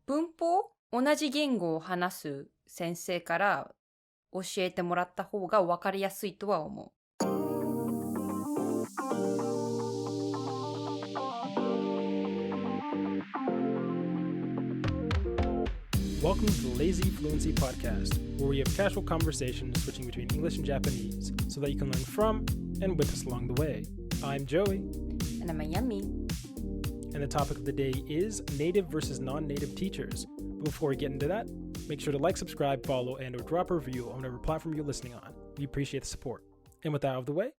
文法同じ言語を話す先生から教えてもらった方が分かりやすいとは思う。Welcome to the lazyfluency podcast, where we have casual conversations switching between English and Japanese so that you can learn from and with us along the way. I'm Joey. And I'm Yami. And the topic of the day is native versus non-native teachers. But before we get into that, make sure to like, subscribe, follow, and or drop a review on whatever platform you're listening on. We appreciate the support. And with that out of the way,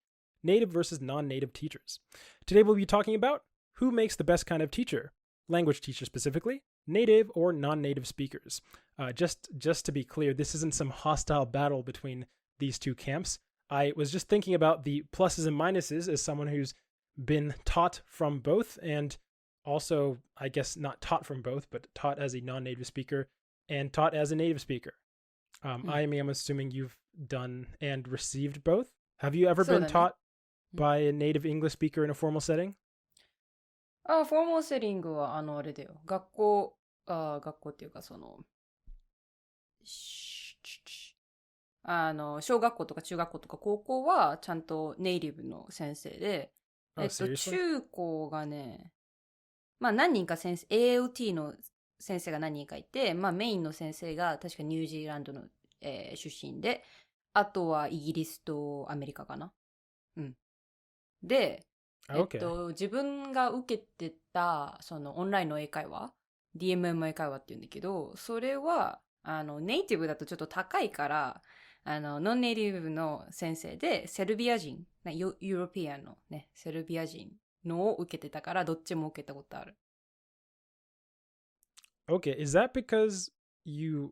native versus non-native teachers. Today we'll be talking about who makes the best kind of teacher, language teacher specifically, native or non-native speakers. Just to be clear, this isn't some hostile battle between these two camps. I was just thinking about the pluses and minuses as someone who's been taught from both, and also, I guess, not taught from both, but taught as a non-native speaker and taught as a native speaker. I am assuming you've done and received both. Have you ever been taught by a native English speaker in a formal setting? フォーマルセリングはあれだよ。学校っていうか小学校とか中学校とか高校はちゃんとネイティブの先生で、中高がね、まあ何人かALT の先生が何人かいて、まあメインの先生が確かニュージーランドの、出身で、あとはイギリスとアメリカかな。で、自分が受けてたそのオンラインの英会話 DMM 英会話って言うんだけど、それはネイティブだとちょっと高いからノンネイティブの先生でセルビア人ユーロピアンのねセルビア人のを受けてたからどっちも受けたことある。 Okay, is that because I'm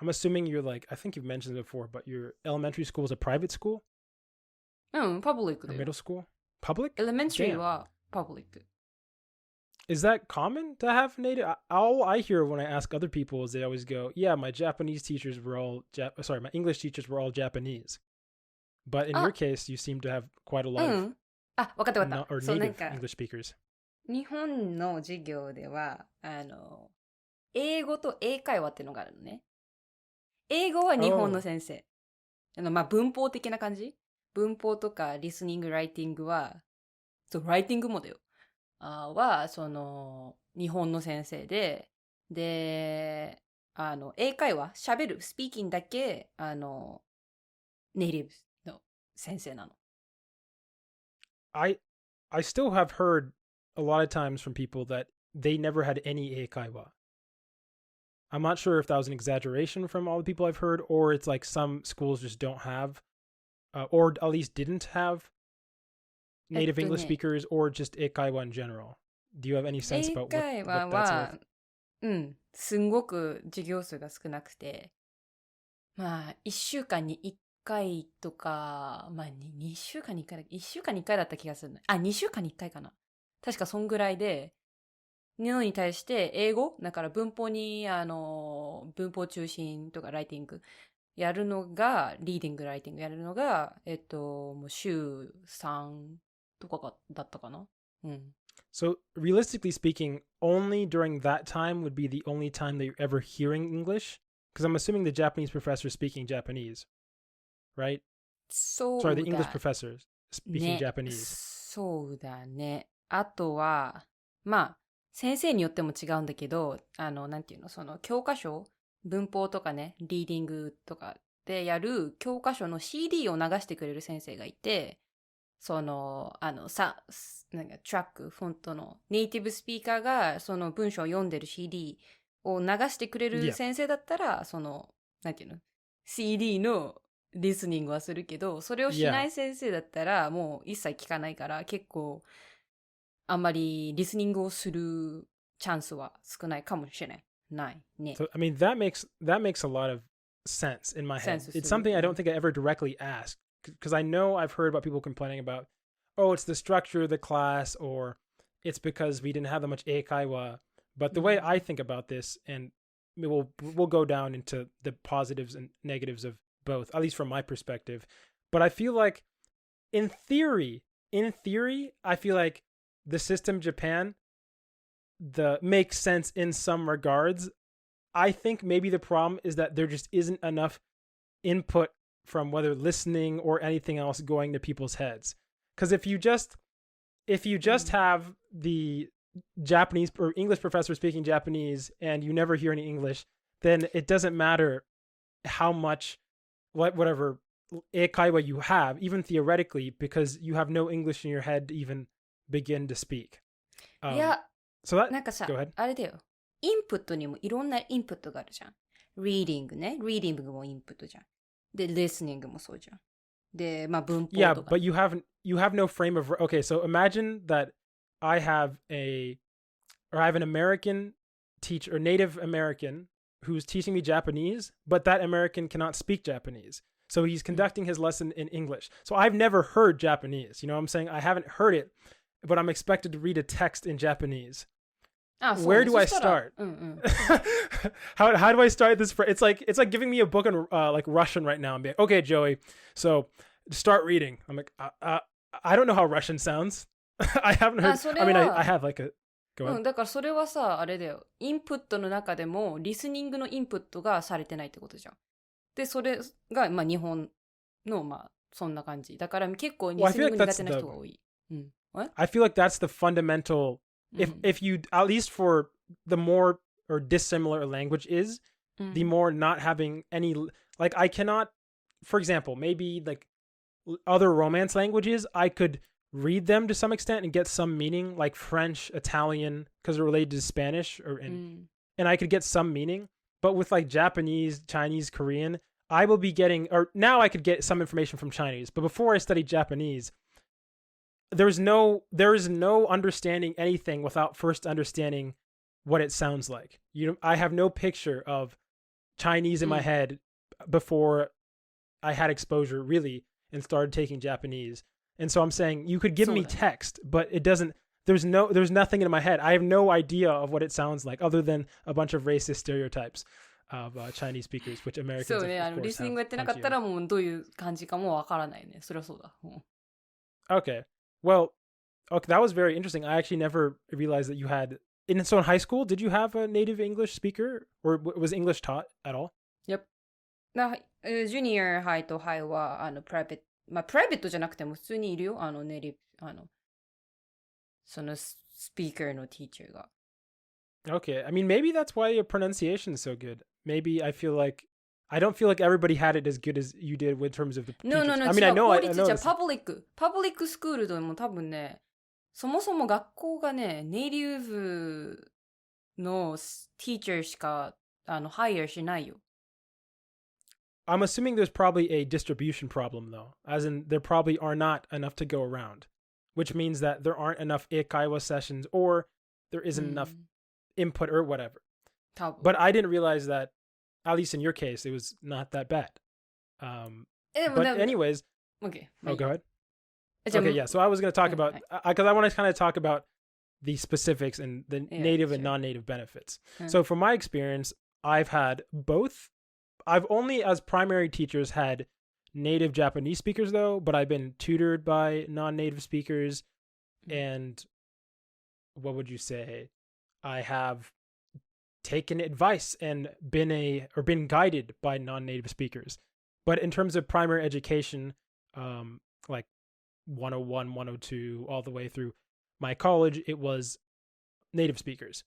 assuming you're like, I think you've mentioned it before, but your elementary school is a private school? パブリックだよ。 Middle school? Public? Elementary は public. Is that common to have native? All I hear when I ask other people is they always go, yeah, my Japanese teachers were all, my English teachers were all Japanese. But in your case, you seem to have quite a lot of わかった。or native English speakers. 日本の授業では、英語と英会話っていうのがあるのね。英語は日本の先生。まあ文法的な感じ？文法とかリスニング、ライティングは、ライティングもだよ。は、日本の先生で、英会話、喋る、スピーキングだけ、ネイティブの先生なの。I still have heard a lot of times from people that they never had any 英会話. I'm not sure if that was an exaggeration from all the people I've heard, or it's like some schools just don't have, or at least didn't have native English speakers, or just 英会話 in general. Do you have any sense about what that's like? 英会話は、すんごく授業数が少なくて、まあ、1週間に1回とか、まあ、2週間に1回、1週間に1回だった気がする。2週間に1回かな。確かそんぐらいで、のに対して英語だから文法に文法中心とかライティングやるのがリーディングライティングやるのがもう週3とかだったかな。So realistically speaking, only during that time would be the only time that you're ever hearing English, because I'm assuming the Japanese professor is speaking Japanese, right? Sorry, the English professor speaking Japanese. そうだね。あとはまあ先生によっても違うんだけど、なんていうの、その教科書、文法とかね、リーディングとかでやる教科書の CD を流してくれる先生がいて、なんかトラック、フォントのネイティブスピーカーがその文章を読んでる CD を流してくれる先生だったら、なんていうの、CD のリスニングはするけど、それをしない先生だったらもう一切聞かないから、結構、あんまりリスニングをするチャンスは少ないかもしれないね。So, I mean, that makes a lot of sense in my head. It's something I don't think I ever directly asked, because I know I've heard about people complaining about, oh, it's the structure of the class, or it's because we didn't have that much 英会話. But the way I think about this, and we'll go down into the positives and negatives of both, at least from my perspective. But I feel like, in theory, I feel like the system Japan makes sense in some regards. I think maybe the problem is that there just isn't enough input from whether listening or anything else going to people's heads. Because if you just have the Japanese or English professor speaking Japanese and you never hear any English, then it doesn't matter how much whatever eikaiwa you have, even theoretically, because you have no English in your head to even begin to speak. いや、so that, なんかさ go ahead. あれだよ。インプットにもいろんなインプットがあるじゃん。リーディングね。リーディングもインプットじゃん。で、リスニングもそうじゃん。で、まあ文法とか。Yeah, but you have no frame of... Okay, so imagine that I have an American teacher, or Native American, who's teaching me Japanese, but that American cannot speak Japanese. So he's conducting his lesson in English. So I've never heard Japanese. You know what I'm saying? I haven't heard it, but I'm expected to read a text in Japanese. Where do I start? How do I start this? It's like giving me a book in like Russian right now and being, okay, Joey, so start reading. I'm like, I don't know how Russian sounds. I haven't heard. I mean, I have like a... Go ahead. だからそれはさ、あれだよ。インプットの中でもリスニングのインプットがされてないってことじゃん。で、それが、まあ、日本の、まあ、そんな感じ。だから結構リスニング苦手な人が多い。I feel like that's the fundamental, if you, at least for the more or dissimilar a language is, the more not having any, like I cannot, for example, maybe like other Romance languages, I could read them to some extent and get some meaning, like French, Italian, because they're related to Spanish, and I could get some meaning. But with like Japanese, Chinese, Korean, I will be getting, or now I could get some information from Chinese. But before I studied Japanese, there is no understanding anything without first understanding what it sounds like. I have no picture of Chinese in my head before I had exposure really and started taking Japanese. And so I'm saying you could give me text, but it doesn't. There's nothing in my head. I have no idea of what it sounds like other than a bunch of racist stereotypes of Chinese speakers, which Americans そうね、リスニングやってなかったらもうどういう感じかもわからないね。それはそうだ。Okay. Well, okay, that was very interesting. I actually never realized that you had... So in high school, did you have a native English speaker? Or was English taught at all? Yep. ジュニアハイとハイは、プライベット、まあ、プライベットじゃなくても普通にいるよ。ネイティブ、そのスピーカーのティーチャーが。Okay. I mean, maybe that's why your pronunciation is so good. Maybe I don't feel like everybody had it as good as you did in terms of the teachers. No, I mean, I know. 公立じゃパブリックスクールでも多分ね、そもそも学校がね、ネイティブのティーチャーしかハイヤーしないよ。I'm assuming there's probably a distribution problem, though, as in there probably are not enough to go around, which means that there aren't enough eikaiwa sessions or there isn't enough input or whatever. But I didn't realize that, at least in your case, it was not that bad. But anyways... Okay. Oh, go ahead. Okay, yeah. So I was going to talk about... Because I want to kind of talk about the specifics and the native and non-native benefits. So from my experience, I've had both. I've only, as primary teachers, had native Japanese speakers, though, but I've been tutored by non-native speakers. And what would you say? I have taken advice and been guided by non-native speakers. But in terms of primary education, like 101, 102, all the way through my college, it was native speakers.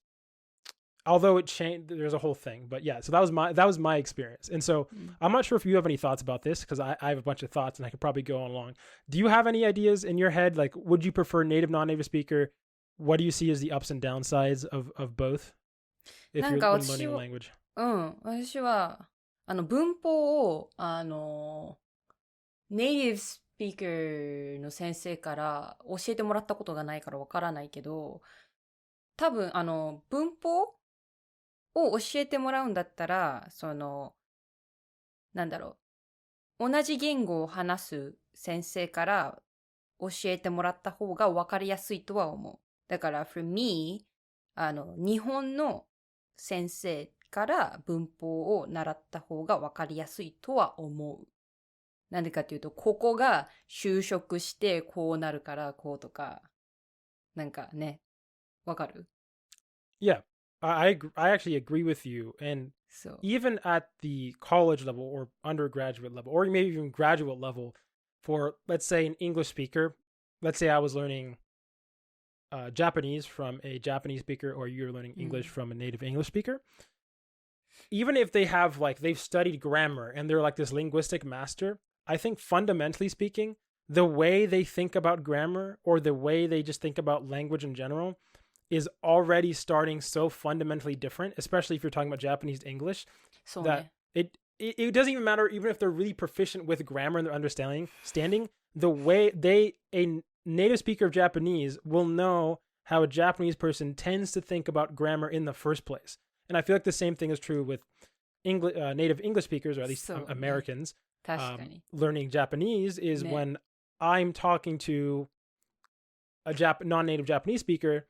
Although it changed, there's a whole thing, but yeah, so that was my experience. And so I'm not sure if you have any thoughts about this, because I have a bunch of thoughts and I could probably go on along. Do you have any ideas in your head? Like, would you prefer native, non-native speaker? What do you see as the ups and downsides of both? If you're learning a language. 私は、文法を、ネイティブスピーカーの先生から教えてもらったことがないからわからないけど、多分、文法を教えてもらうんだったら、なんだろう。同じ言語を話す先生から教えてもらった方が分かりやすいとは思う。だから、for me、日本の先生から文法を習った方が分かりやすいとは思う。なんでかっていうと、ここが就職してこうなるからこうとか、なんかね、わかる Yeah, I actually agree with you. And そう。 even at the college level or undergraduate level, or maybe even graduate level, for let's say an English speaker, let's say I was learning Japanese from a Japanese speaker, or you're learning English from a native English speaker. Even if they have they've studied grammar and they're like this linguistic master, I think fundamentally speaking, the way they think about grammar or the way they just think about language in general is already starting so fundamentally different, especially if you're talking about Japanese to English, そう that ね。it doesn't even matter even if they're really proficient with grammar and their understanding, the way a native speaker of Japanese will know how a Japanese person tends to think about grammar in the first place. And I feel like the same thing is true with native English speakers, or at least そうね。 Americans. 確かに。 Learning Japanese is ね。 when I'm talking to a non-native Japanese speaker,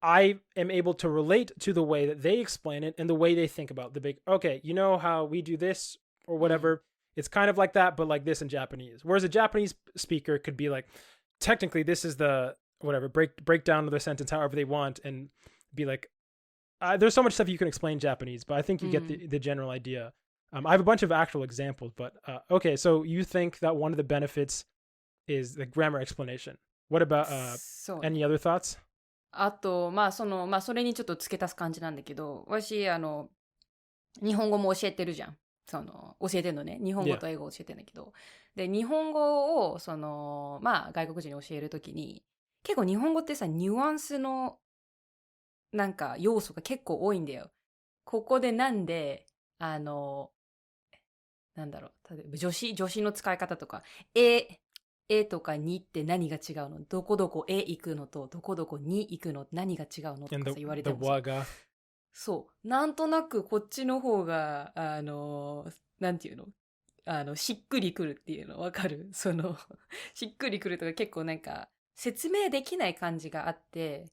I am able to relate to the way that they explain it and the way they think about the big, okay, you know how we do this or whatever, it's kind of like that, but like this in Japanese. Whereas a Japanese speaker could be like, technically this is the whatever, break down the sentence however they want and be like, there's so much stuff you can explain Japanese, but I think you get the general idea. I have a bunch of actual examples, but okay, so you think that one of the benefits is the grammar explanation. What about そうね。 any other thoughts? あと、それにちょっと付け足す感じなんだけど、私、日本語も教えてるじゃん。教えてるのね。日本語と英語を教えてるんだけど。で、日本語を、外国人に教えるときに、結構日本語ってさ、ニュアンスの、なんか、要素が結構多いんだよ。ここでなんで、なんだろう、例えば助詞の使い方とか、とかにって何が違うの、どこどこ行くのとどこどこに行くの何が違うのとかさ言われてもさ、そうなんとなくこっちの方がなんていうの、しっくりくるっていうのわかる？しっくりくるとか結構なんか説明できない感じがあって、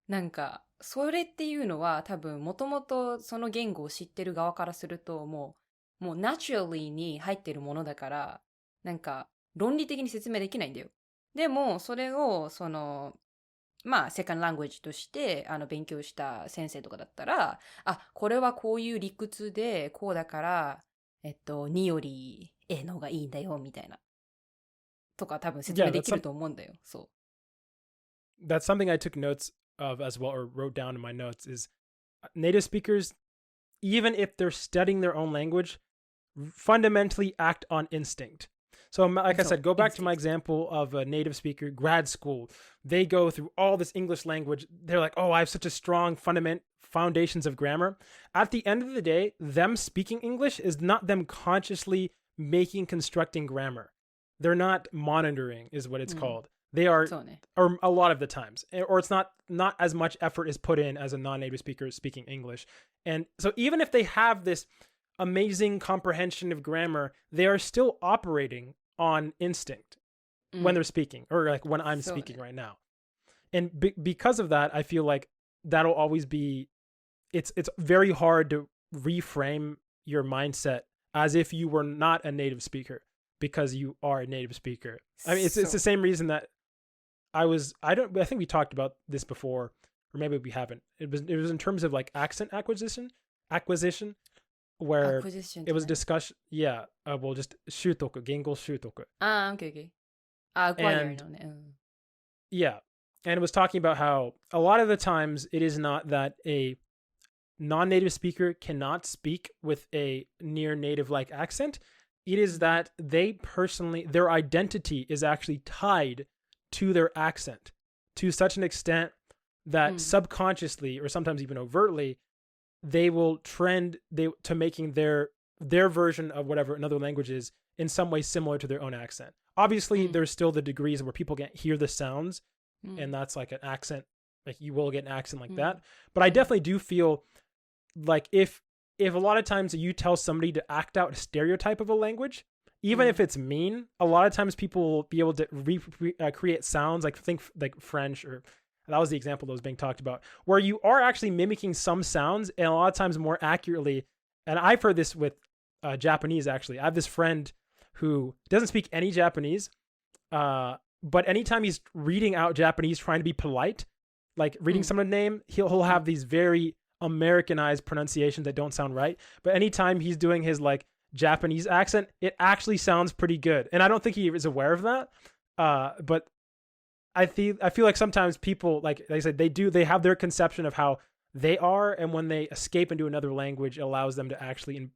なんかそれっていうのは多分もともとその言語を知ってる側からするともうナチュラリーに入ってるものだから、なんか論理的に説明できないんだよ。でもそれをセカンドラングエッジとして勉強した先生とかだったら、これはこういう理屈でこうだからによりの方がいいんだよみたいなとか多分説明できると思うんだよ。そう。 That's something I took notes of as well, or wrote down in my notes, is native speakers, even if they're studying their own language, fundamentally act on instinct. So like I said, go back to my example of a native speaker, grad school. They go through all this English language. They're like, oh, I have such a strong foundations of grammar. At the end of the day, them speaking English is not them consciously constructing grammar. They're not monitoring is what it's called. They are, or a lot of the times, or it's not as much effort is put in as a non-native speaker speaking English. And so even if they have this amazing comprehension of grammar, they are still operating on instinct when they're speaking, or like when I'm speaking right now. And because of that, I feel like that'll always be, it's very hard to reframe your mindset as if you were not a native speaker because you are a native speaker. I mean, it's the same reason that I think we talked about this before, or maybe we haven't. It was in terms of like accent acquisition, where it was discussion. Yeah, well, just 習得, 言語習得. Okay. Acquire のね。Yeah, and it was talking about how a lot of the times it is not that a non-native speaker cannot speak with a near native-like accent. It is that their identity is actually tied to their accent to such an extent that subconsciously, or sometimes even overtly, they will trend to making their version of whatever another language is in some way similar to their own accent. Obviously, there's still the degrees where people can't hear the sounds, and that's like an accent. Like you will get an accent like that. But I definitely do feel like if a lot of times you tell somebody to act out a stereotype of a language, even if it's mean, a lot of times people will be able to create sounds like think like French, or that was the example that was being talked about, where you are actually mimicking some sounds and a lot of times more accurately. And I've heard this with Japanese, actually. I have this friend who doesn't speak any Japanese, but anytime he's reading out Japanese trying to be polite, like reading someone's name, he'll have these very Americanized pronunciations that don't sound right. But anytime he's doing his like Japanese accent, it actually sounds pretty good. And I don't think he is aware of that. But I feel like sometimes people, like I said, they have their conception of how they are, and when they escape into another language, it allows them to actually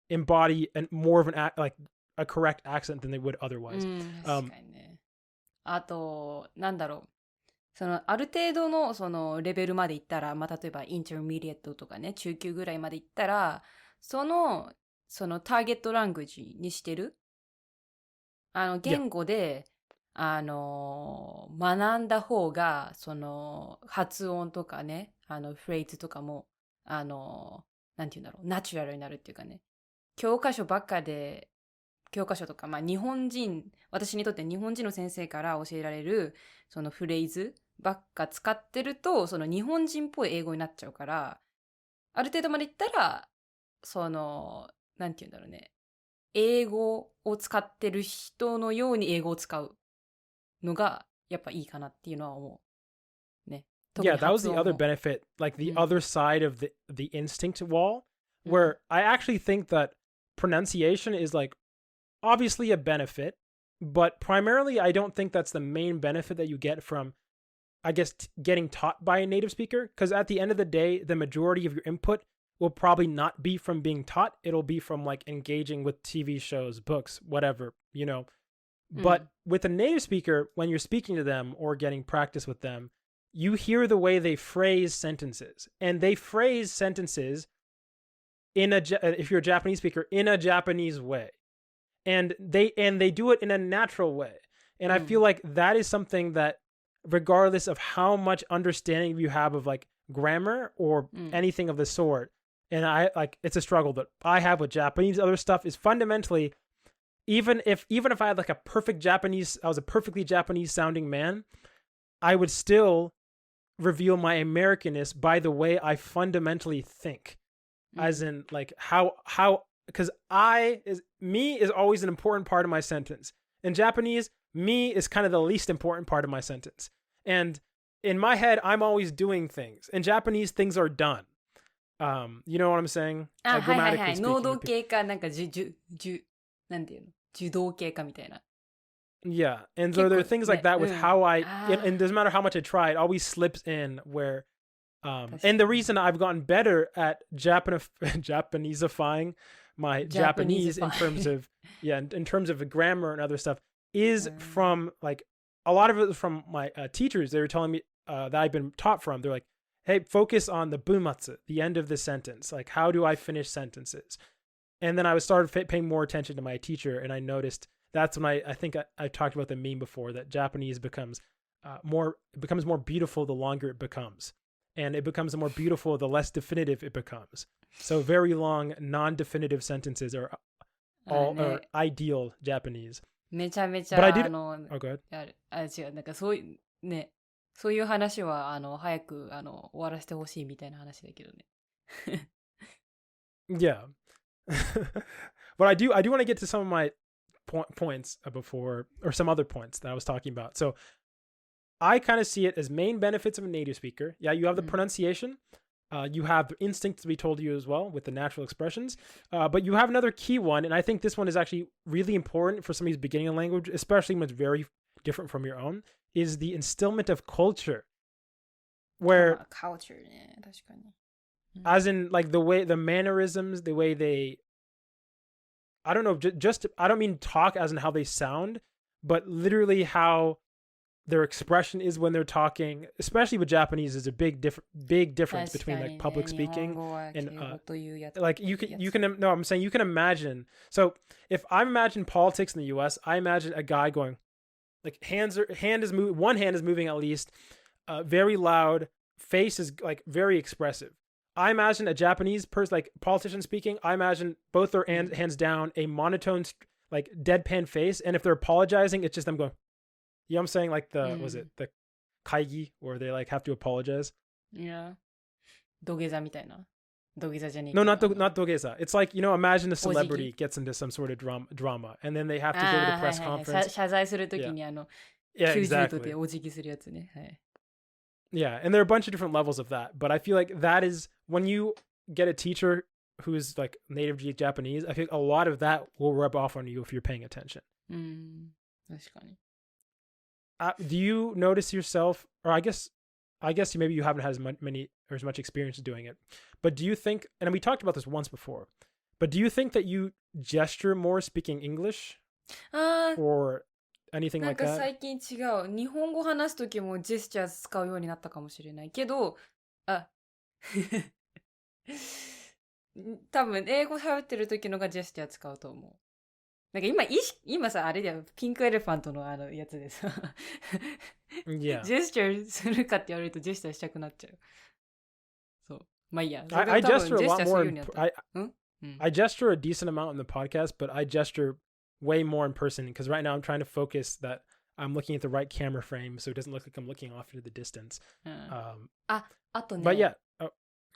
embody more of like a correct accent than they would otherwise. 確かにね。あと、なんだろう。そのある程度のそのレベルまでいったら、まあ、例えばインターミディエットとかね、中級ぐらいまでいったら、そのターゲットラングエージにしてる言語で、学んだ方が、その発音とかね、フレーズとかも、なんていうんだろう、ナチュラルになるっていうかね、教科書とか、まあ私にとって日本人の先生から教えられる、そのフレーズばっか使ってると、その日本人っぽい英語になっちゃうから、ある程度までいったら、なんていうんだろうね、英語を使ってる人のように英語を使うのが、やっぱいいかなっていうのは思う。ね。Yeah, that was the other benefit, like the other side of the instinct wall, where I actually think that pronunciation is like obviously a benefit, but primarily I don't think that's the main benefit that you get from, I guess, getting taught by a native speaker. Because at the end of the day, the majority of your input will probably not be from being taught. It'll be from like engaging with TV shows, books, whatever, you know. But with a native speaker, when you're speaking to them or getting practice with them, you hear the way they phrase sentences, and they phrase sentences if you're a Japanese speaker, in a Japanese way. And they do it in a natural way. And I feel like that is something that, regardless of how much understanding you have of like grammar or anything of the sort, and it's a struggle that I have with Japanese other stuff, is fundamentally, even if I had like I was a perfectly Japanese sounding man, I would still reveal my Americanness by the way I fundamentally think, as in like how because me is always an important part of my sentence. In Japanese, me is kind of the least important part of my sentence. And in my head, I'm always doing things. In Japanese, things are done. You know what I'm saying? はいはいはい。能動系か、なんかなんていうの？受動系かみたいな。Yeah, and so there are things like that with how and it doesn't matter how much I try, it always slips in where, and the reason I've gotten better at Japanesifying my Japanese in terms of grammar and other stuff is from like a lot of it from my teachers. They were telling me that I've been taught from. They're like, hey, focus on the bunmatsu, the end of the sentence. Like, how do I finish sentences? And then I started paying more attention to my teacher, and I noticed that's when I think I talked about the meme before, that Japanese becomes more beautiful the longer it becomes, and it becomes more beautiful the less definitive it becomes. So very long non-definitive sentences are ideal Japanese. めちゃめちゃ But I did. Oh, go ahead. 違う、なんかそういうね、そういう話は早く終わらせてほしいみたいな話だけどね。Yeah. But I do want to get to some of my points before, or some other points that I was talking about. So I kind of see it as main benefits of a native speaker. Yeah, you have the pronunciation. You have the instinct to be told to you as well with the natural expressions. But you have another key one, and I think this one is actually really important for somebody who's beginning a language, especially when it's very different from your own, is the instillment of culture. Where culture, ね、確かに。as in like the mannerisms, the way they, I don't know, just I don't mean talk as in how they sound, but literally how their expression is when they're talking, especially with Japanese, is a big difference between like public speaking and like you can no, I'm saying you can imagine. So if I imagine politics in the US, I imagine a guy going like one hand is moving at least, very loud, face is like very expressive. I imagine a Japanese person, like politician speaking, I imagine both their hands down, a monotone, like deadpan face. And if they're apologizing, it's just them going, you know what I'm saying? Like was it the kaigi, where they like have to apologize? Yeah. 土下座みたいな。土下座じゃねえ。 No, not dogeza. It's like, you know, imagine a celebrity gets into some sort of drama and then they have to go to the press conference. 謝罪するときに90度でお辞儀するやつね。はい。Yeah, and there are a bunch of different levels of that, but I feel like that is when you get a teacher who's like native Japanese, I think a lot of that will rub off on you if you're paying attention. 確かに。Do you notice yourself, or I guess maybe you haven't had as much experience doing it, but do you think, and we talked about this once before, but do you think that you gesture more speaking English or anything なん like か that? 最近違う。日本語話すときもジェスチャー使うようになったかもしれないけど、多分英語喋ってる時のがジェスチャー使うと思う。なんか今さ、あれだよ、ピンクエレファントのやつでさ、Yeah. ジェスチャーするかって言われるとジェスチャーしたくなっちゃう。そう。まあいいや。I gesture a lot ジェスチャーするよ more. うになった。I gesture a decent amount in the podcast, but I gesture way more in person because right now I'm trying to focus that I'm looking at the right camera frame so it doesn't look like I'm looking off into the distance. あとね。But yeah, go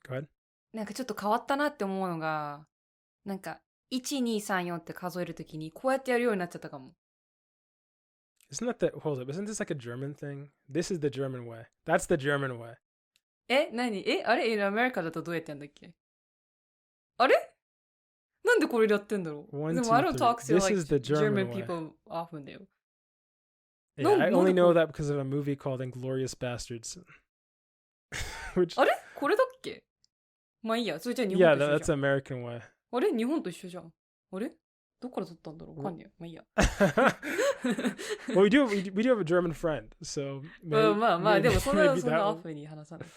ahead. なんかちょっと変わったなって思うのが、なんか1、2、3、4って数えるときにこうやってやるようになっちゃったかも。Hold up, isn't this like a German thing? This is the German way. That's the German way. 何あれアメリカだとどうやってやんだっけあれなんでこれでやってんだろう One, で two, も I don't talk to This like is the German German way. people often だよ。Yeah, I only know that because of a movie called Inglorious Bastards. Which... あれこれだっけまあいいや。それじゃあ日本と Yeah, 一緒 that's じゃん。American way. あれ日本と一緒じゃん。あれどっから取ったんだろうわかんねえよ。まあいいや。Well, we do have a German friend, so... まあまあ、でもそんな maybe that オ one. フに話さない。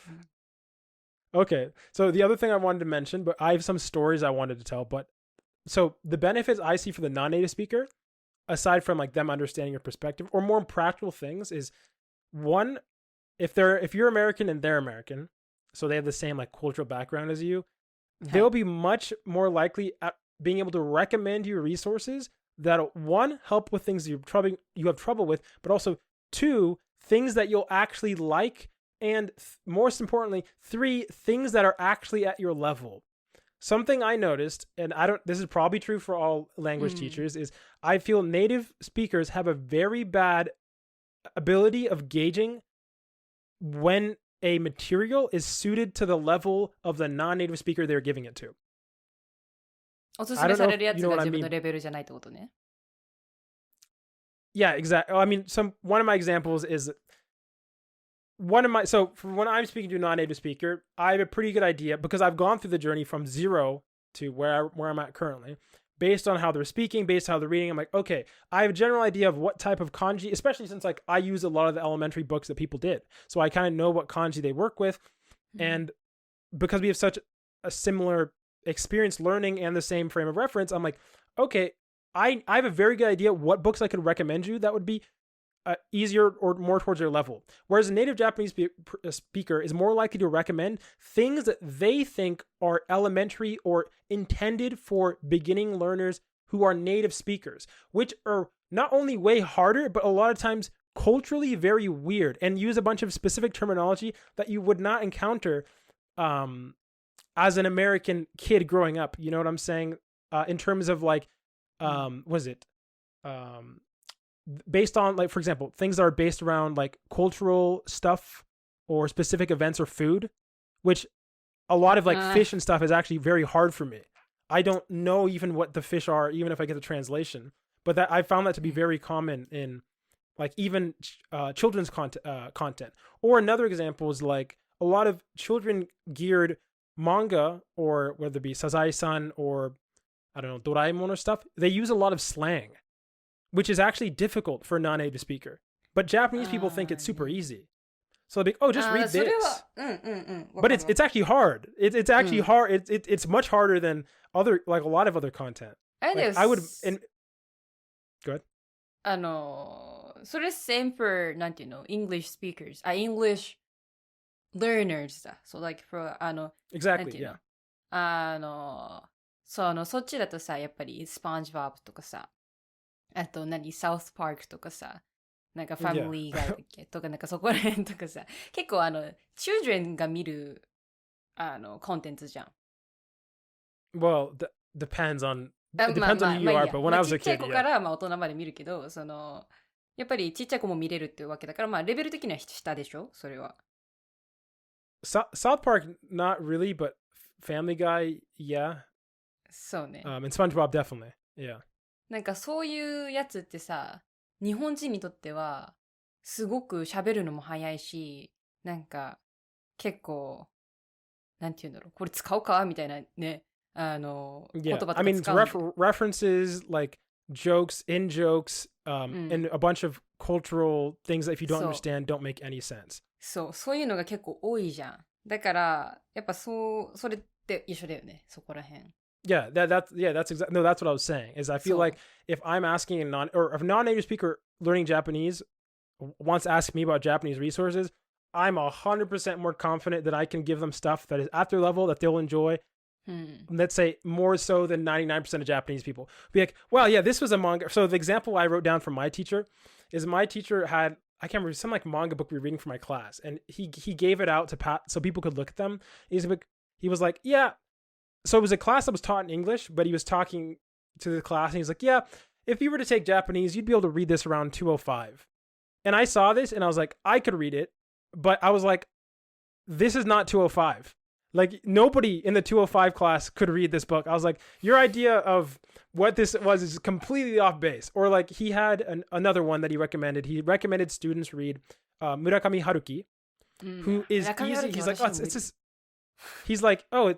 Okay, so the other thing I wanted to mention, but I have some stories I wanted to tell, but so the benefits I see for the non-native speaker, aside from like them understanding your perspective or more practical things, is one, if you're American and they're American, so they have the same like cultural background as you, they'll be much more likely at being able to recommend you resources that one, help with things you have trouble with, but also two, things that you'll actually like, and most importantly, three, things that are actually at your level. Something I noticed, and this is probably true for all language teachers, is I feel native speakers have a very bad ability of gauging when a material is suited to the level of the non-native speaker they're giving it to. おすすめされるやつが自分のレベルじゃないってことね。Yeah, exactly. I mean, one of my examples is when I'm speaking to a non-native speaker, I have a pretty good idea because I've gone through the journey from zero to where I'm at currently, based on how they're speaking, based on how they're reading. I'm like, okay, I have a general idea of what type of kanji, especially since like I use a lot of the elementary books that people did, so I kind of know what kanji they work with, and because we have such a similar experience learning and the same frame of reference, I'm like, okay, I have a very good idea what books I could recommend you that would be easier or more towards your level. Whereas a native Japanese speaker is more likely to recommend things that they think are elementary or intended for beginning learners who are native speakers, which are not only way harder, but a lot of times culturally very weird and use a bunch of specific terminology that you would not encounter as an American kid growing up. You know what I'm saying? In terms of like, based on like, for example, things that are based around like cultural stuff or specific events or food, which a lot of like fish and stuff is actually very hard for me. I don't know even what the fish are, even if I get the translation, but that I found that to be very common in like even children's content. Or another example is like a lot of children geared manga, or whether it be Sazai-san or I don't know, Doraemon or stuff, they use a lot of slang, which is actually difficult for a non-native speaker. But Japanese people think it's super easy. So they'll be, oh, just read this. But it's actually hard. It's actually hard. It's much harder than a lot of other content. Like, I would... Go ahead. それ same for, なんていうの English speakers. English learners だ。So like for, Exactly, yeah. そっちだとさ、やっぱりスポンジボブとかさ、あとサウスパークとかさ、なんかファミリーガイだっけとかなんかそこら辺とかさ、結構children が見るコンテンツじゃん。Well, depends on who you are, but when I was a kid, ちっちゃい子から大人まで見るけど、やっぱりちっちゃい子も見れるっていうわけだから、レベル的には下でしょそれは。South Park, not really, but Family Guy, yeah. そうね。And SpongeBob, definitely. Yeah. なんかそういうやつってさ、日本人にとっては、すごく喋るのも早いし、なんか、結構、なんて言うんだろう、これ使うかみたいなね、言葉と Yeah. か I mean, 使うんだよ。 references, like jokes, in jokes, うん。 and a bunch of cultural things that if you don't そう。 understand, don't make any sense. そういうのが結構多いじゃん。だから、やっぱそれって一緒だよね、そこら辺。Yeah, that's exactly, no, that's what I was saying, is I feel そ like if I'm asking if a non-native speaker learning Japanese wants to ask me about Japanese resources, I'm 100% more confident that I can give them stuff that is at their level that they'll enjoy. う。うん。 Let's say more so than 99% of Japanese people. Be like, well, yeah, this was a manga. So the example I wrote down from my teacher is my teacher had, I can't remember, some like manga book we were reading for my class, and he gave it out to so people could look at them. He was like, yeah. So it was a class that was taught in English, but he was talking to the class, and he's like, yeah, if you were to take Japanese, you'd be able to read this around 205. And I saw this, and I was like, I could read it, but I was like, this is not 205. Like, nobody in the 205 class could read this book. I was like, your idea of what this was is completely off base. Or like, he had another one that he recommended. He recommended students read Murakami Haruki, who is easy. He's like, oh, it's just, he's like, oh,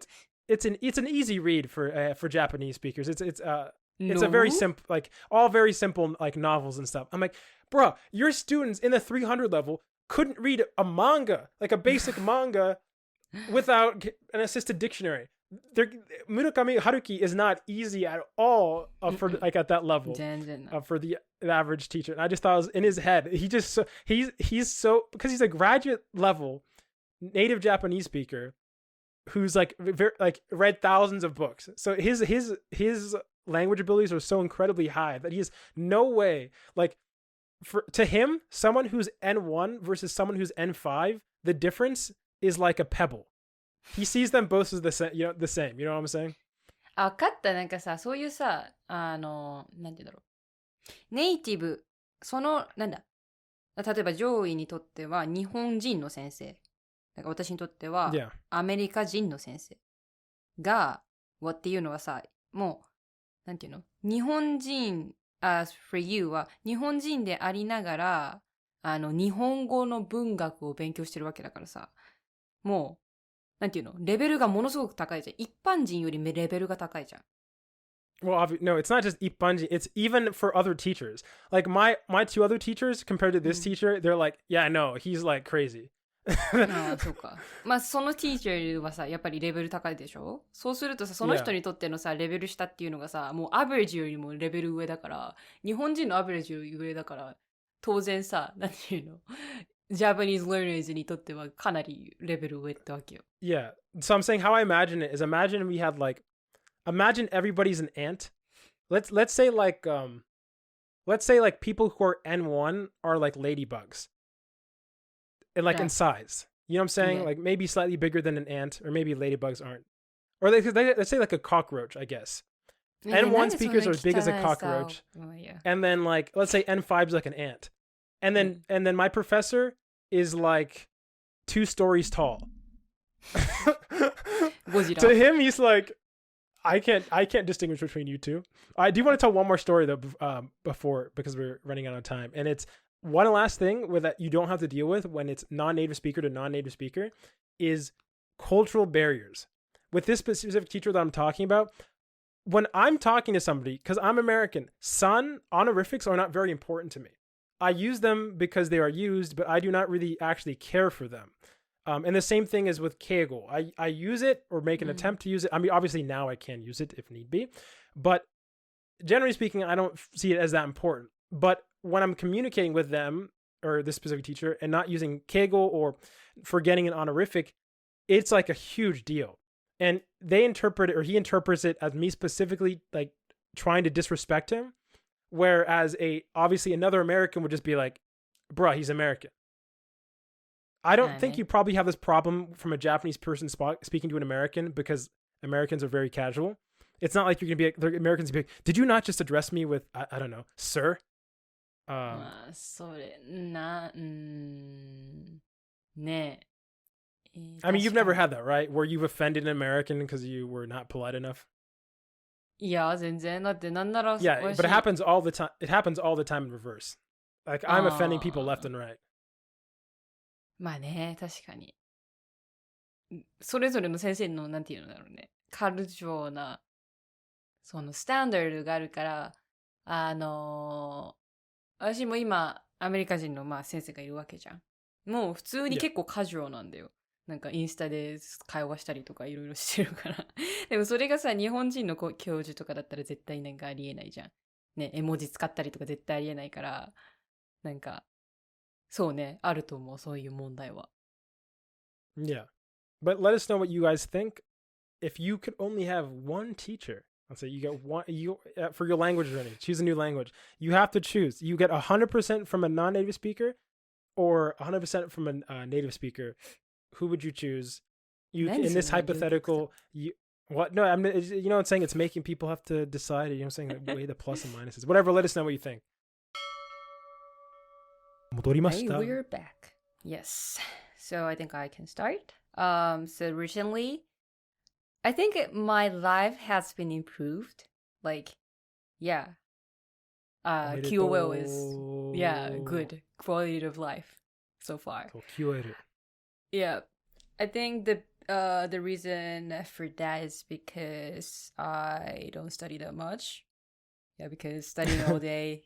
it's an easy read for Japanese speakers. It's a very simple, like all very simple like novels and stuff. I'm like, bro, your students in the 300 level couldn't read a manga, like a basic manga, without an assisted dictionary. Murakami Haruki is not easy at all for like at that level for the average teacher. And I just thought it was in his head. He's so because he's a graduate level native Japanese speaker who's like read thousands of books. So his language abilities are so incredibly high that he has no way, like to him, someone who's N1 versus someone who's N5, the difference is like a pebble. He sees them both as the same, the same. You know what I'm saying? あ、分かった。なんかさ、そういうさ、なんて言うんだろう。ネイティブ、なんだ。例えば上位にとっては日本人の先生。だから私にとってはアメリカ人の先生が、っていうのはさ、もう、なんていうの？日本人、as for you は日本人でありながら、日本語の文学を勉強してるわけだからさ、もう、なんていうの？レベルがものすごく高いじゃん。一般人よりレベルが高いじゃん。Well, no, it's not just ippanji. It's even for other teachers. Like my two other teachers compared to this teacher, they're like, yeah, no, he's like crazy. ああ、そうか。まあ、そのティーチャーはさ、やっぱりレベル高いでしょ？そうするとさ、その人にとってのさ、レベル下っていうのがさ、もうアベレージよりもレベル上だから、日本人のアベレージより上だから、当然さ、なんていうの？Japanese learners にとってはかなりレベル上ってわけよ。Yeah. So I'm saying how I imagine it is imagine everybody's an ant. Let's say like people who are N1 are like ladybugs. And like in size. You know what I'm saying? Yeah. Like maybe slightly bigger than an ant, or maybe ladybugs aren't. Or let's say like a cockroach, I guess. N1 speakers are as big as a cockroach. Yeah. And then like let's say N5 is like an ant. And then my professor is like 2 stories tall. To him, he's like, I can't distinguish between you two. I do want to tell one more story though, before, because we're running out of time. And it's one last thing that you don't have to deal with when it's non-native speaker to non-native speaker is cultural barriers. With this specific teacher that I'm talking about, when I'm talking to somebody, because I'm American, san honorifics are not very important to me. I use them because they are used, but I do not really actually care for them. And the same thing is with keigo. I use it or make an attempt to use it. I mean, obviously now I can use it if need be, but generally speaking, I don't see it as that important. But when I'm communicating with them or this specific teacher and not using keigo or forgetting an honorific, it's like a huge deal. And they interpret it, or he interprets it as me specifically like trying to disrespect him. Whereas obviously another American would just be like, bruh, he's American. I don't think you probably have this problem from a Japanese person speaking to an American, because Americans are very casual. It's not like you're going to be like, the Americans be like, did you not just address me with, I don't know, sir? それな、ねえ。I mean, you've never had that, right? Where you've offended an American because you were not polite enough? いや、全然。だってなんなら、Yeah, but it happens all the time. It happens all the time in reverse. Like, I'm offending people left and right. まあね、確かに。それぞれの先生の、なんていうのだろうね。カルチャーな、そのスタンダードがあるから、私も今、アメリカ人のまあ先生がいるわけじゃん。もう普通に結構カジュアルなんだよ。なんかインスタで会話したりとかいろいろしてるから。でもそれがさ、日本人の教授とかだったら絶対なんかありえないじゃん。ね、絵文字使ったりとか絶対ありえないから、なんか、そうね、あると思う、そういう問題は。Yeah. But let us know what you guys think. If you could only have one teacher, let's say you get one, for your language learning, choose a new language. You have to choose. You get 100% from a non-native speaker or 100% from a native speaker. Who would you choose? In this hypothetical, what? No, I'm. You know what I'm saying? It's making people have to decide. You know what I'm saying? Like, weigh the plus and minuses. Whatever. Let us know what you think. 戻りました。Hey, we're back. Yes. So I think I can start. So recently, I think my life has been improved. Like, yeah. QOL is, good quality of life so far. QOL. Yeah. I think the reason for that is because I don't study that much. Yeah, because studying all day,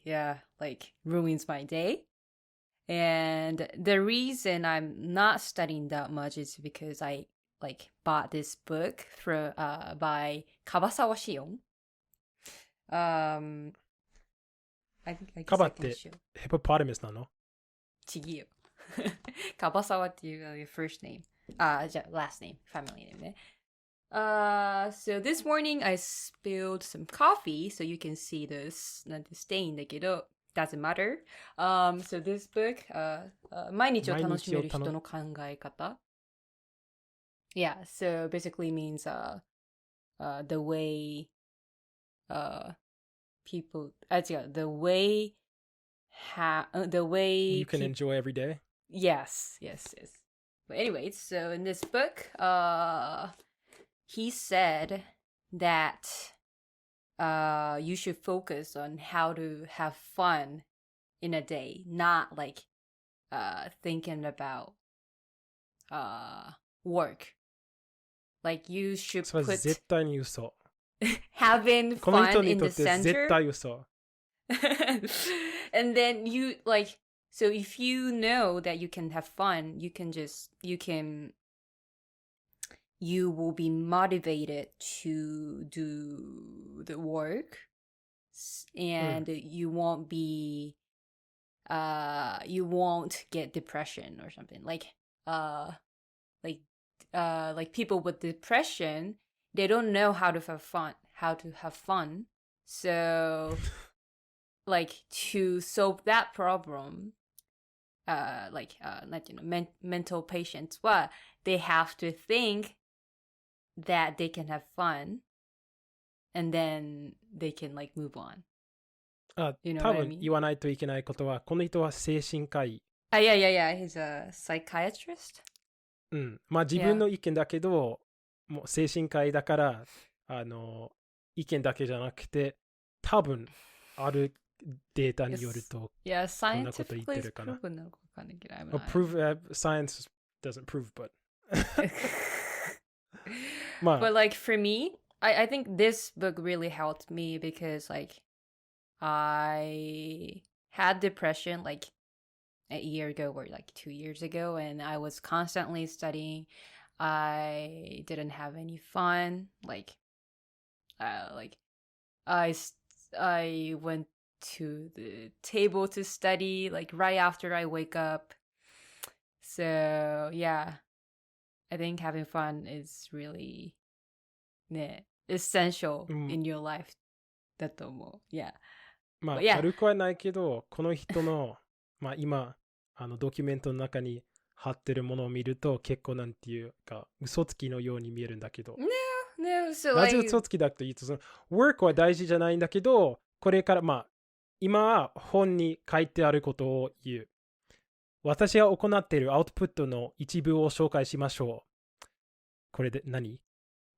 like ruins my day. And the reason I'm not studying that much is because I like bought this book from by Kabasawa Shion. I guess カバ I っ can て show. ヘポパテムスなの？ちぎよ。Kabasawa っていう first name. じゃあ last name, family name ね。So this morning I spilled some coffee, so you can see this なんてstainだけどdoesn't matter. So this book, 毎日を楽しめる人の考え方。Yeah, so basically means the way people, the way You can enjoy every day? Yes. But anyways, so in this book, he said that you should focus on how to have fun in a day, not like thinking about work. Like you should それは put 絶対に嘘。 having この fun 人に in と the って絶 center. 対嘘。And then you like, so if you know that you can have fun, you will be motivated to do the work, and you won't get depression or something. Like people with depression, they don't know how to have fun. So like to solve that problem, mental patients, well, they have to think that they can have fun, and then they can like move on. 多 what I 分 mean? 言わないといけないことは、この人は精神科医。Yeah. He's a psychiatrist. まあ自分の意見だけど、もう精神科医だから、意見だけじゃなくて、多分あるデータによると、Yeah, こんなこと言ってるかな。proven なのかわかんないけど、Science doesn't prove, but まあ But like for me, I think this book really helped me because like I had depression like a year ago or like 2 years ago, and I was constantly studying. I didn't have any fun. Like I went to the table to study like right after I wake up. So yeah, I think having fun is really essential in your life. だと思う。Yeah. まあ、 But yeah. 悪くはないけど、この人の、まあ今、ドキュメントの中に貼ってるものを見ると、結構なんていうか、嘘つきのように見えるんだけど。No, so な like... ぜ嘘つきだと言うと、その、work は大事じゃないんだけど、これから、まあ、今は本に書いてあることを言う。私が行っているアウトプットの一部を紹介しましょう。これで何？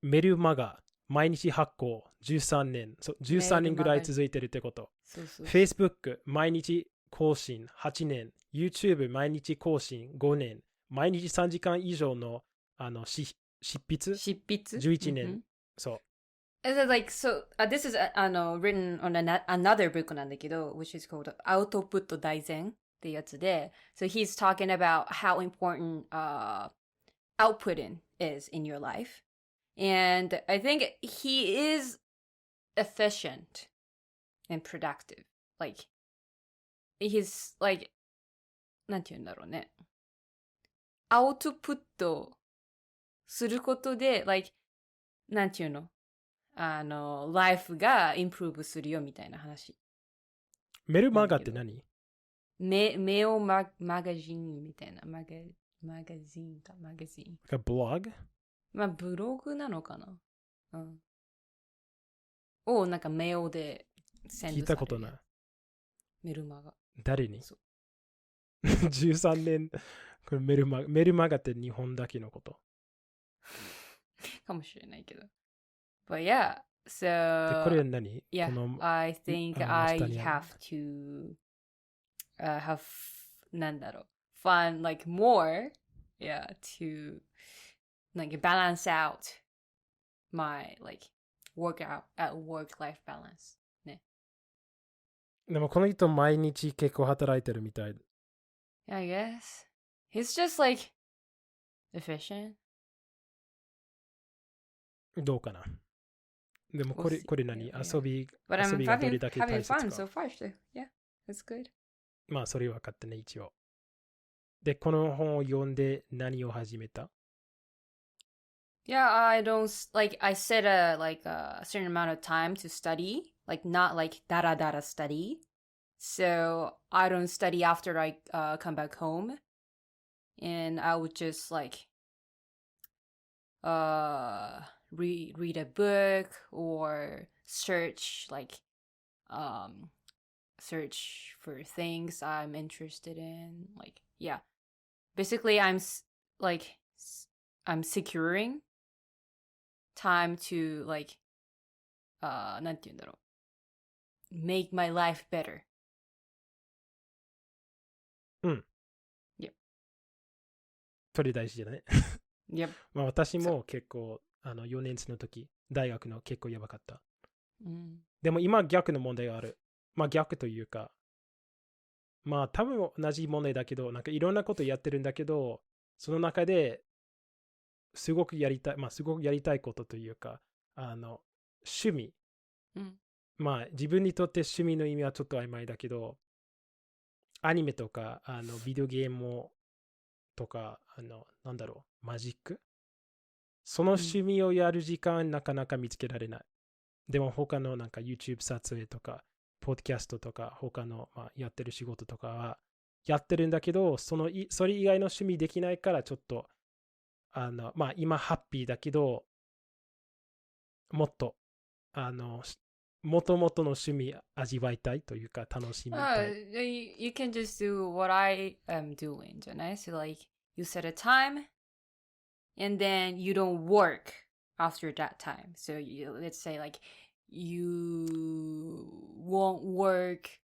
メルマガ、毎日発行、13年。13年ぐらい続いてるってこと。Facebook、毎日更新、8年。YouTube、毎日更新、5年。毎日3時間以上の、執筆 ?11 年。そう。Like, so, this is written on another book なんだけど、which is called アウトプット大全ってやつで、so he's talking about how important outputting is in your life. And I think he is efficient and productive. Like, he's like, なんて言うんだろうね。アウトプットすることで、like, なんて言うのライフがインプルーブするよみたいな話。メルマガって何？メオマガジンみたいな。マガジン。ブログ？まあ、ブログなのかな、をなんかメオでセンドされる。聞いたことない。メルマガ。誰に？13年。これメルマガって日本だけのことかもしれないけど。But yeah, so これ何？ Yeah, I think I have to have なんだろう fun like more, yeah, to like balance out my like work life balance ね。でもこの人毎日結構働いてるみたい。Yeah, I guess he's just like efficient. どうかな。でもこれ何？遊びがどれだけ大切か。Having fun so far, so yeah, that's good. まあそれ分かってね、一応。で、この本を読んで何を始めた？ Yeah, I don't like. I set a certain amount of time to study, like not like dara study. So I don't study after I come back home, and I would just like read a book or search for things I'm interested in. Like yeah, basically I'm securing time to like なんて言うんだろう make my life better. うん。Yep. それ大事じゃないYep. まあ私も結構4年生の時大学の結構やばかった。でも今逆の問題がある。まあ逆というかまあ多分同じ問題だけどなんかいろんなことやってるんだけどその中ですごくやりたいことというか趣味、まあ自分にとって趣味の意味はちょっと曖昧だけどアニメとかビデオゲームとかなんだろうマジックその趣味をやる時間なかなか見つけられない。でも他のなんか YouTube 撮影とかポッドキャストとか他の、まあ、やってる仕事とかはやってるんだけどそれ以外の趣味できないからちょっとまあ今ハッピーだけどもっともともとの趣味味わいたいというか楽しみたい。You can just do what I am doing じゃない？ So like you set a time and then you don't work after that time. So let's say like you won't work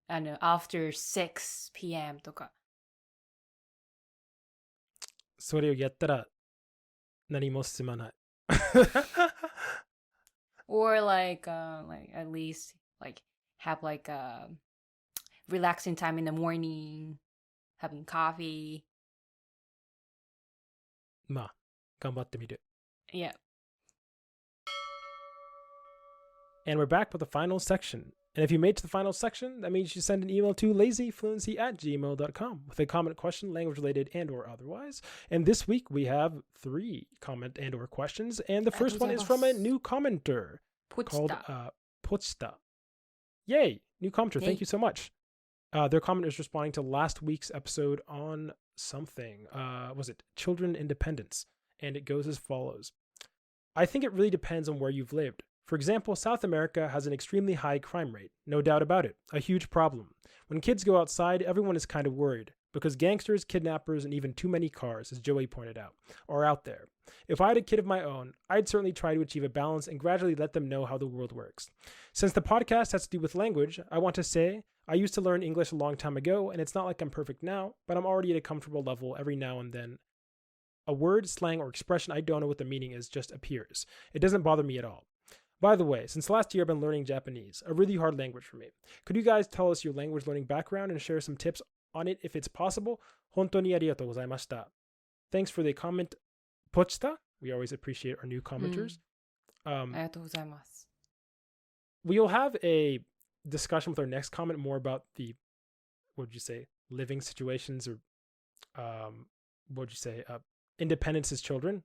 after 6 p.m. とか。それをやったら何も進まない。Or like at least like have like a relaxing time in the morning, having coffee. まあ頑張ってみる。Yeah. And we're back with the final section. And if you made it to the final section, that means you send an email to lazyfluency@gmail.com with a comment, question, language related and or otherwise. And this week we have 3 comment and or questions. And the first one is from a new commenter called Pochta. Yay! New commenter. Thank you so much. Their comment is responding to last week's episode on something. Was it children independence? And it goes as follows. I think it really depends on where you've lived. For example, South America has an extremely high crime rate, no doubt about it, a huge problem. When kids go outside, everyone is kind of worried. because gangsters, kidnappers, and even too many cars, as Joey pointed out, are out there. If I had a kid of my own, I'd certainly try to achieve a balance and gradually let them know how the world works. Since the podcast has to do with language, I want to say I used to learn English a long time ago, and it's not like I'm perfect now, but I'm already at a comfortable level. Every now and then a word, slang, or expression I don't know what the meaning is just appears. It doesn't bother me at all. By the way, since last year I've been learning Japanese, a really hard language for me. Could you guys tell us your language learning background and share some tips on it if it's possible? 本当にありがとうございました. Thanks for the comment, Pochta. We always appreciate our new commenters. ありがとうございます。We'll have a discussion with our next comment more about the, what would you say, living situations or, what would you say, independence as children.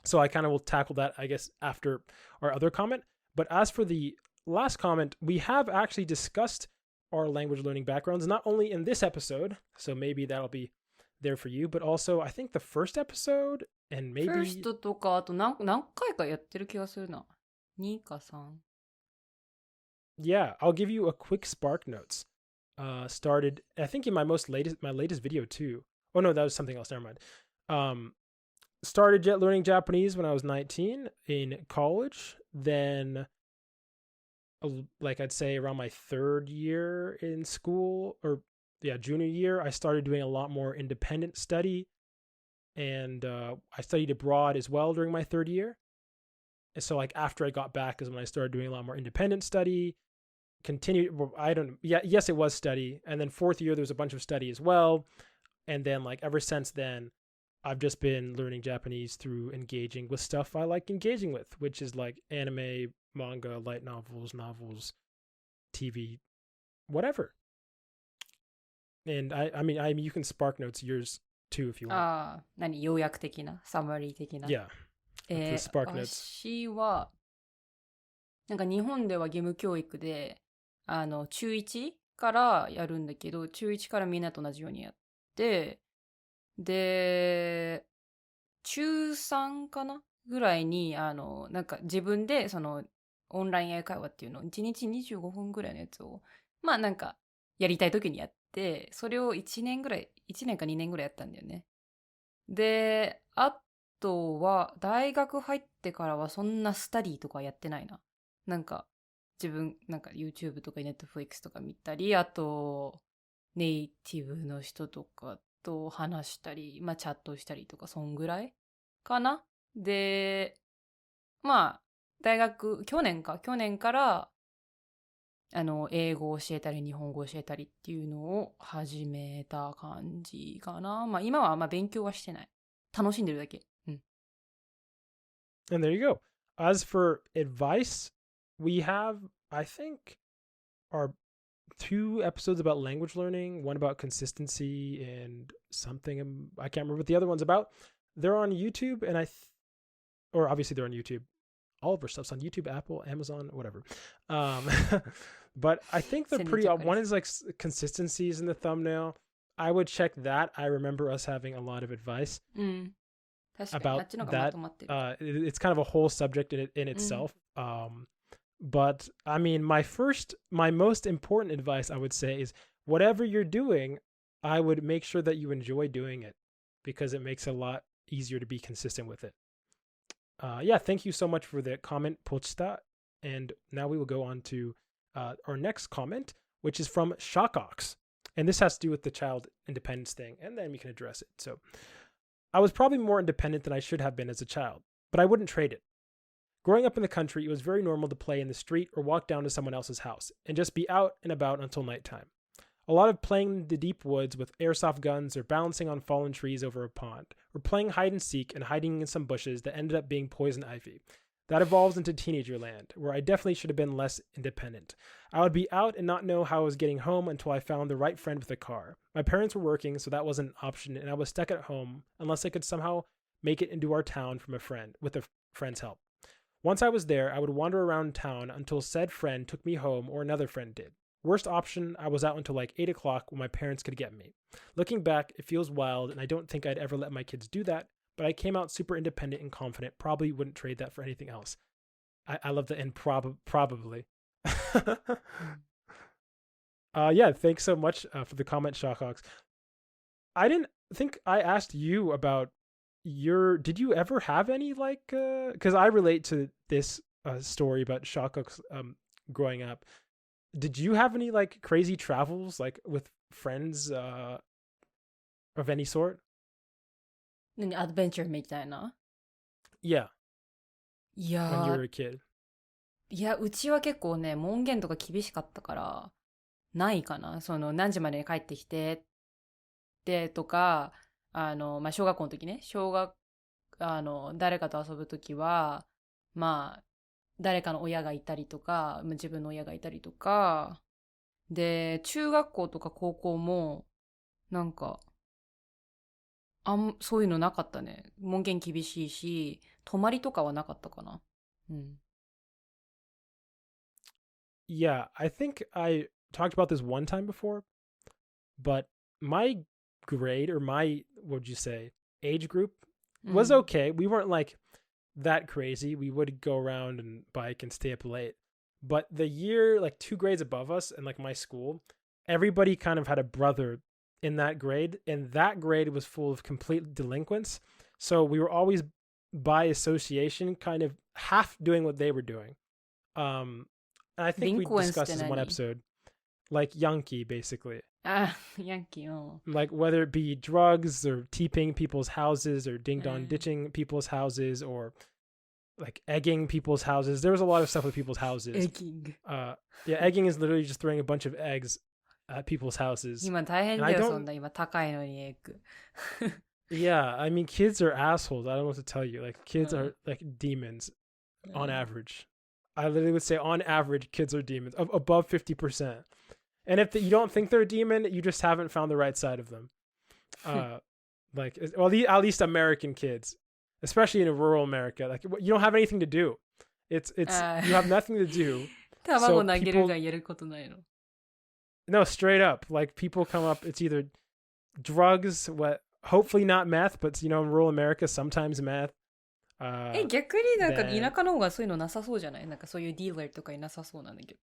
So I kind of will tackle that, I guess, after our other comment. But as for the last comment, we have actually discussed our language learning backgrounds, not only in this episode, so maybe that'll be there for you, but also I think the first episode and maybe... First とか、あと何回かやってる気がするな。2か3。Yeah, I'll give you a quick Spark Notes. Started, I think in my latest video too. Oh no, that was something else, never mind. Started learning Japanese when I was 19 in college. Then, like I'd say around my third year in school, or junior year, I started doing a lot more independent study. And I studied abroad as well during my third year. And so like after I got back is when I started doing a lot more independent study. Yes, it was study. And then fourth year, there was a bunch of study as well. And then like ever since then, I've just been learning Japanese through engaging with stuff I like engaging with, which is like anime, manga, light novels, TV, whatever. And I mean, you can Spark Notes yours too if you want. 要約的なサマリー的な。Yeah. Spark Notes. 私は、なんか日本では義務教育で、中1からやるんだけど、中1からみんなと同じようにやって、で、中3かなぐらいに、なんか自分で、オンライン英会話っていうのを1日25分ぐらいのやつを、まあなんか、やりたい時にやって、それを1年か2年ぐらいやったんだよね。で、あとは、大学入ってからはそんなスタディとかやってないな。なんか、なんか YouTube とか Netflix とか見たり、あと、ネイティブの人とかと話したり、まあチャットしたりとか、そんぐらいかな。で、まあ、去年から、英語を教えたり、日本語を教えたりっていうのを始めた感じかな。まあ今はあんま勉強はしてない。楽しんでるだけ。うん。And there you go. As for advice, we have, I think, our 2 episodes about language learning, one about consistency and something, I can't remember what the other one's about. They're on YouTube, and or obviously they're on YouTube. All of our stuff's on YouTube, Apple, Amazon, whatever. But I think they're pretty, one is like consistencies in the thumbnail. I would check that. I remember us having a lot of advice about that. It's kind of a whole subject in itself. But I mean, my most important advice I would say is whatever you're doing, I would make sure that you enjoy doing it because it makes it a lot easier to be consistent with it. Thank you so much for the comment, Pochta. And now we will go on to our next comment, which is from Shockox. And this has to do with the child independence thing, and then we can address it. So, I was probably more independent than I should have been as a child, but I wouldn't trade it. Growing up in the country, it was very normal to play in the street or walk down to someone else's house and just be out and about until nighttime. A lot of playing in the deep woods with airsoft guns or balancing on fallen trees over a pond, or playing hide and seek and hiding in some bushes that ended up being poison ivy. That evolves into teenager land, where I definitely should have been less independent. I would be out and not know how I was getting home until I found the right friend with a car. My parents were working, so that wasn't an option, and I was stuck at home unless I could somehow make it into our town with a friend's help. Once I was there, I would wander around town until said friend took me home or another friend did. Worst option, I was out until like 8 o'clock when my parents could get me. Looking back, it feels wild, and I don't think I'd ever let my kids do that, but I came out super independent and confident. Probably wouldn't trade that for anything else. I love the end probably. Thanks so much for the comment, Shockox. I didn't think I asked you about did you ever have any like, because I relate to this story about Shakok's growing up. Did you have any like crazy travels like with friends of any sort? 何アドベンチャーみたいな Yeah, い when you や were a kid. いや、うちは結構ね、門限とか厳しかったから、ないかな。その、何時までに帰ってきて、で、とか、小学校の時ね、誰かと遊ぶ時は、まあ、誰かの親がいたりとか、自分の親がいたりとか、で、中学校とか高校も、なんか、そういうのなかったね。門限厳しいし、泊まりとかはなかったかな。うん。Yeah, I think I talked about this one time before, but my grade or my, what would you say, age group was okay. We weren't like that crazy. We would go around and bike and stay up late. But the year, like 2 grades above us and like my school, everybody kind of had a brother in that grade. And that grade was full of complete delinquents. So we were always by association kind of half doing what they were doing. And I think we discussed this in one episode. Like Yankee, basically. Yankee, oh. Like whether it be drugs or TPing people's houses or ding-dong ditching people's houses or like egging people's houses. There was a lot of stuff with people's houses. Egging. Yeah, egging is literally just throwing a bunch of eggs at people's houses. 今大変だよ、そんな今高いのにエッグ。Yeah, I mean, kids are assholes. I don't know what to tell you. Like, kids are like demons on average. I literally would say on average, kids are demons, above 50%. And if you don't think they're a demon, you just haven't found the right side of them. Like, well, at least American kids, especially in rural America, like you don't have anything to do. It's you have nothing to do. So people, no, straight up, like people come up. It's either drugs, hopefully not meth, but in rural America, sometimes meth. 逆になんか田舎の方がそういうのなさそうじゃない？なんかそういうディーラーとかいなさそうなんだけど。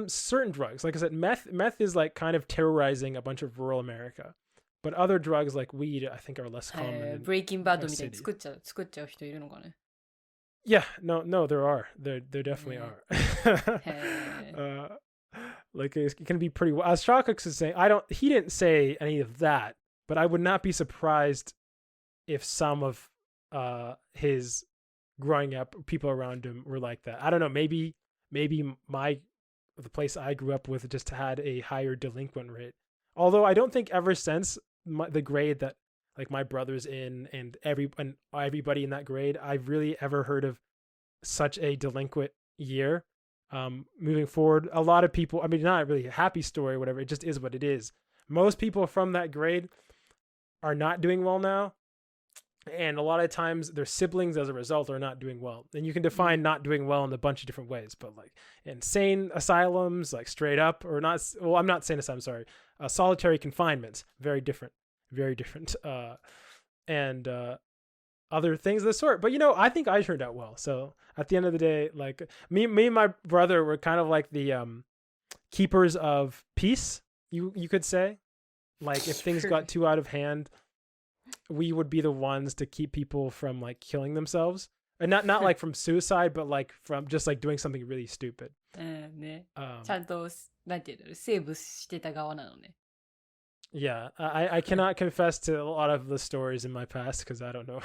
Certain drugs, like I said, meth is like kind of terrorizing a bunch of rural America, but other drugs like weed, I think, are less common. Breaking Bad みたいに作っちゃう人いるのかね。Yeah, no, there are. There definitely are. Like it can be pretty. As Shawcox is saying, he didn't say any of that, but I would not be surprised if some of his growing up people around him were like that. I don't know. Maybe the place I grew up with just had a higher delinquent rate. Although I don't think ever since the grade that like my brother's in and everybody in that grade, I've really ever heard of such a delinquent year. Moving forward, a lot of people, I mean, not really a happy story or whatever, it just is what it is. Most people from that grade are not doing well now. And a lot of times their siblings as a result are not doing well. And you can define not doing well in a bunch of different ways, but like insane asylums, like straight up or not. Well, I'm not saying asylum, sorry. Solitary confinements, very different. And other things of the sort. But I think I turned out well. So at the end of the day, like me and my brother were kind of like the keepers of peace, you could say. Like if things got too out of hand, we would be the ones to keep people from like killing themselves, and not like from suicide, but like from just like doing something really stupid. ね。ちゃんとなんていうの、セーブしてた側なのね。Yeah, I cannot confess to a lot of the stories in my past because I don't know.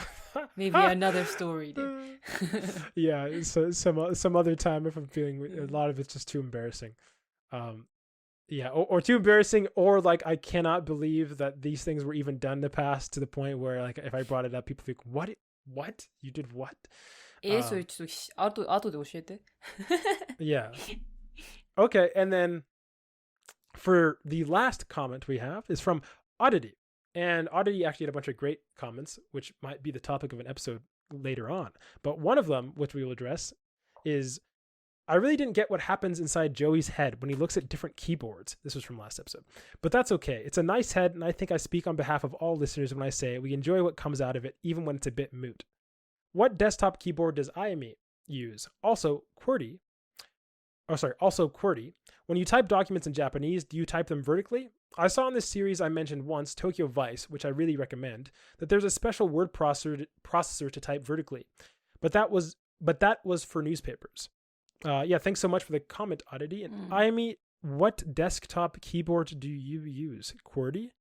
Maybe another story. Yeah, so some other time if I'm feeling a lot of it's just too embarrassing. Yeah, or too embarrassing, or like I cannot believe that these things were even done in the past to the point where like if I brought it up, people think, what? You did what? それちょっと後で教えて。Yeah. Okay, and then for the last comment we have is from Oddity. And Oddity actually had a bunch of great comments, which might be the topic of an episode later on. But one of them, which we will address, is I really didn't get what happens inside Joey's head when he looks at different keyboards. This was from last episode. But that's okay. It's a nice head, and I think I speak on behalf of all listeners when I say we enjoy what comes out of it, even when it's a bit moot. What desktop keyboard does IME use? Also, QWERTY, Also QWERTY. When you type documents in Japanese, do you type them vertically? I saw in this series I mentioned once, Tokyo Vice, which I really recommend, that there's a special word processor to type vertically. But that was for newspapers. Yeah, thanks so much for the comment, Aditi. And Ayami, what desktop keyboard do you use? QWERTY?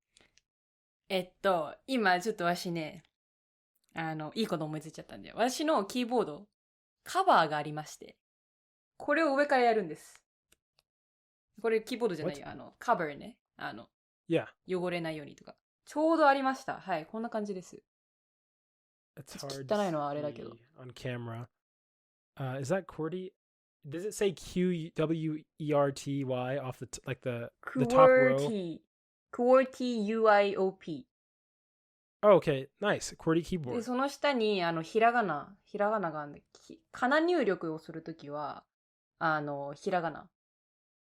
今ちょっと私ね、いいこと思いついちゃったんで、私のキーボード、カバーがありまして、これを上からやるんです。これキーボードじゃないよ、カバーね。Yeah. 汚れないようにとか。ちょうどありました。はい、こんな感じです。It's hard 汚いのはあれだけど。on camera. Is that QWERTY? Does it say QWERTY off the the top row? QWERTY UIOP. Oh, okay, nice. QWERTY で、 keyboard. その下にひらがながあるんで、かな入力をするときはひらがなっ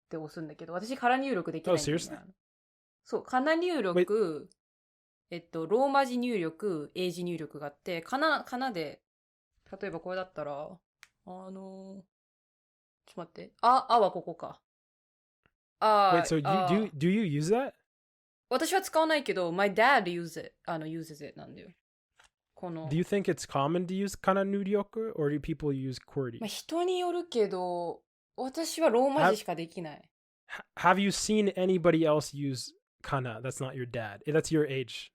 て押すんだけど、私空入力できないんだよね。Oh, seriously? そう、かな入力、ローマ字入力、英字入力があって、かなで、例えばこれだったら、ちょっと待って。あはここか。Wait, so do you use that? 私は使わないけど、my dad uses it なんだよ。この。Do you think it's common to use kana nuryoku, or do people use QWERTY? 人によるけど、私はローマ字しかできない。Have you seen anybody else use kana that's not your dad? That's your age.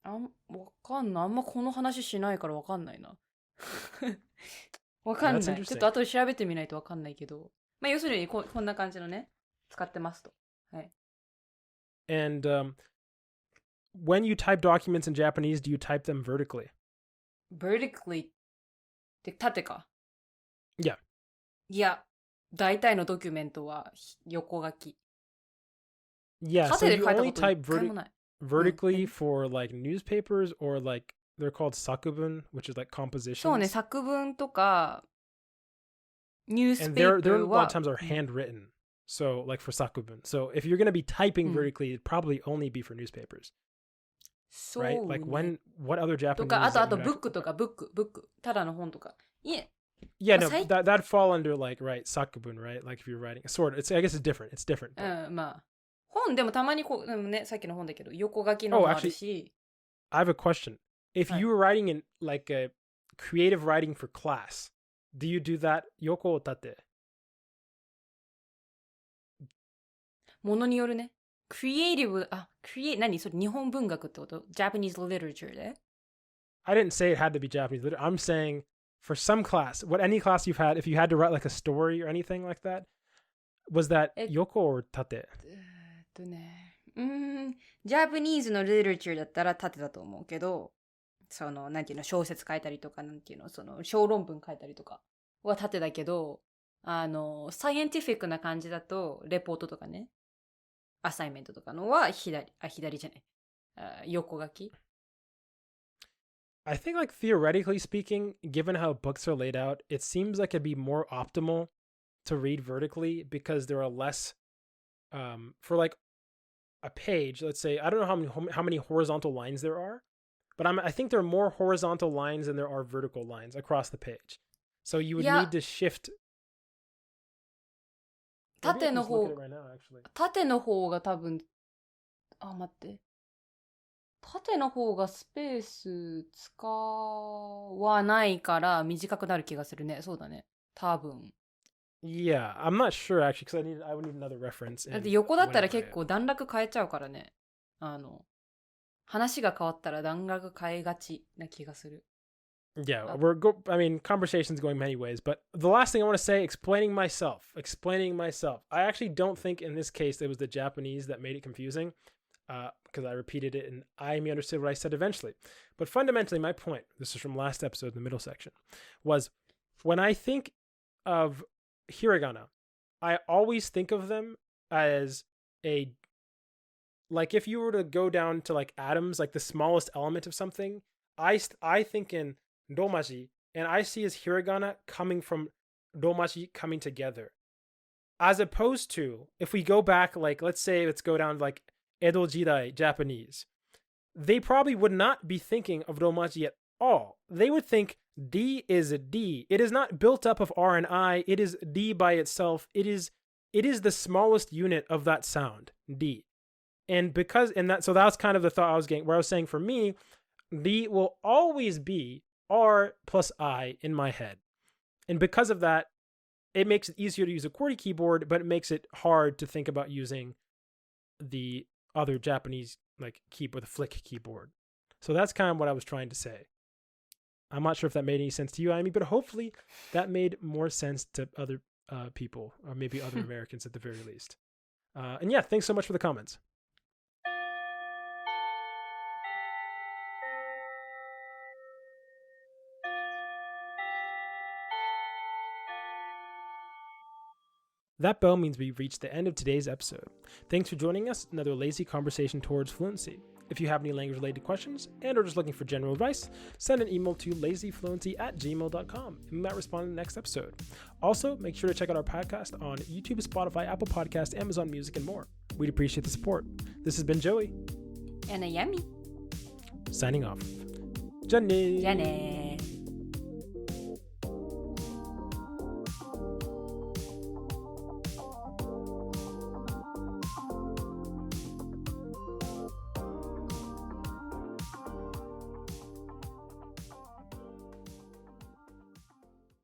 わかんない。あんまこの話しないからわかんないな。わかんない。ちょっと後で調べてみないとわかんないけど。まあ、要するにこんな感じのね、使ってますと。はい。And when you type documents in Japanese, do you type them vertically? Vertically って縦か。Yeah. いや、大体のドキュメントは横書き。Yeah, so you only type vertically うん、for like newspapers or like they're called sakubun, which is like compositions. そうね、作文とかニュース And ペーパー there a は lot of times are handwritten. So like for sakubun. So if you're going to be typing うん、 vertically, it'd probably only be for newspapers. そうね。 Right? Like what other と Japanese か、あ that と you ブッ actually クとか、ブック。ただの本とか。いえ。Yeah, まあ no, 最 that'd fall under like right sakubun, right? Like if you're writing sort of. I guess it's different. It's different. まあ。本でもたまにこう、ね、さっきの本だけど、横書きのもあるし。I have a question. If you were writing in like a creative writing for class, do you do that yoko or tate? ものによるね。クリエイティブ、何それ日本文学ってこと ?Japanese literature で I didn't say it had to be Japanese literature. I'm saying for some class, any class you've had, if you had to write like a story or anything like that, was that yoko or tate? ジャパニーズのリテラチャーだったら縦だと思うけど、その、なんていうの、小説書いたりとか、なんていうの、その、小論文書いたりとかは縦だけど、サイエンティフィックな感じだと、レポートとかね、アサイメントとかのは左じゃない。横書き。I think like theoretically speaking, given how books are laid out, it seems like it'd be more optimal to read vertically because there are less, for like a page, let's say, I don't know how many horizontal lines there are, but I think there are more horizontal lines than there are vertical lines across the page. So you would need to shift. 縦の方が多分、待って。縦の方がスペース使わないから短くなる気がするね。そうだね。多分。Yeah, I'm not sure actually because I would need another reference. だって横だったら結構段落変えちゃうからね。話が変わったら段落変えがちな気がする。Yeah, I mean, conversation's going many ways, but the last thing I want to say, explaining myself. I actually don't think in this case it was the Japanese that made it confusing, because I repeated it and I understood what I said eventually. But fundamentally, my point, this is from last episode in the middle section, was when I think of hiragana, I always think of them as like if you were to go down to like atoms, like the smallest element of something, I think in romaji, and I see as hiragana coming from romaji coming together. As opposed to, if we go back, like, let's go down like Edo Jidai Japanese, they probably would not be thinking of romaji at all. They would think D is a D. It is not built up of R and I. It is D by itself. It is the smallest unit of that sound, D. So that's kind of the thought I was getting, where I was saying for me, D will always be R plus I in my head. And because of that, it makes it easier to use a QWERTY keyboard, but it makes it hard to think about using the other Japanese like keyboard, the flick keyboard. So that's kind of what I was trying to say. I'm not sure if that made any sense to you, Amy, but hopefully that made more sense to other people, or maybe other Americans at the very least. And yeah, thanks so much for the comments. That bell means we've reached the end of today's episode. Thanks for joining us, another lazy conversation towards fluency. If you have any language-related questions and or just looking for general advice, send an email to lazyfluency@gmail.com and we might respond in the next episode. Also, make sure to check out our podcast on YouTube, Spotify, Apple Podcasts, Amazon Music, and more. We'd appreciate the support. This has been Joey. And Ayami. Signing off. Jane. Jane.